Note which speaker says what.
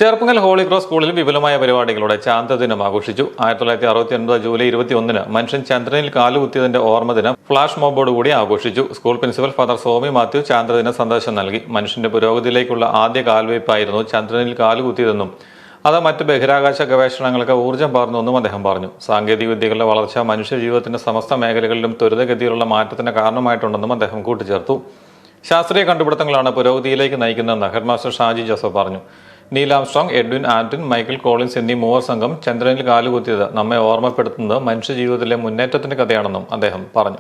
Speaker 1: Cherpunkal holy cross സ്കൂളിൽ വിപുലമായ പരിപാടികളോടെ ചാന്ദ്രദിനം ആഘോഷിച്ചു. 1969 ജൂലൈ 21 മനുഷ്യൻ ചന്ദ്രനിൽ കാലുകുത്തിയതിന്റെ ഓർമ്മദിനം ഫ്ലാഷ് മോബോടുകൂടി ആഘോഷിച്ചു. School principal father Somi Mathew ചാന്ദ്രദിന സന്ദേശം നൽകി. മനുഷ്യന്റെ പുരോഗതിയിലേക്കുള്ള ആദ്യ കാൽവയ്പായിരുന്നു ചന്ദ്രനിൽ കാലുകുത്തിയതെന്നും അത് മറ്റ് ബഹിരാകാശ ഗവേഷണങ്ങൾക്ക് ഊർജ്ജം പകർന്നുവെന്നും അദ്ദേഹം പറഞ്ഞു. സാങ്കേതിക വിദ്യകളുടെ വളർച്ച മനുഷ്യ ജീവിതത്തിന്റെ സമസ്ത മേഖലകളിലും ത്വരിതഗതിയിലുള്ള മാറ്റത്തിന് കാരണമായിട്ടുണ്ടെന്നും അദ്ദേഹം കൂട്ടിച്ചേർത്തു. ശാസ്ത്രീയ കണ്ടുപിടുത്തങ്ങളാണ് പുരോഗതിയിലേക്ക് നയിക്കുന്നതെന്ന് ഹെഡ്മാസ്റ്റർ ഷാജി ജോസഫ് പറഞ്ഞു. Neil Armstrong, Edwin Anton, Michael Collins എന്നീ മൂവർ സംഘം ചന്ദ്രനിൽ കാലുകുത്തിയത് നമ്മെ ഓർമ്മപ്പെടുത്തുന്നത് മനുഷ്യജീവിതത്തിലെ മുന്നേറ്റത്തിന്റെ കഥയാണെന്നും അദ്ദേഹം പറഞ്ഞു.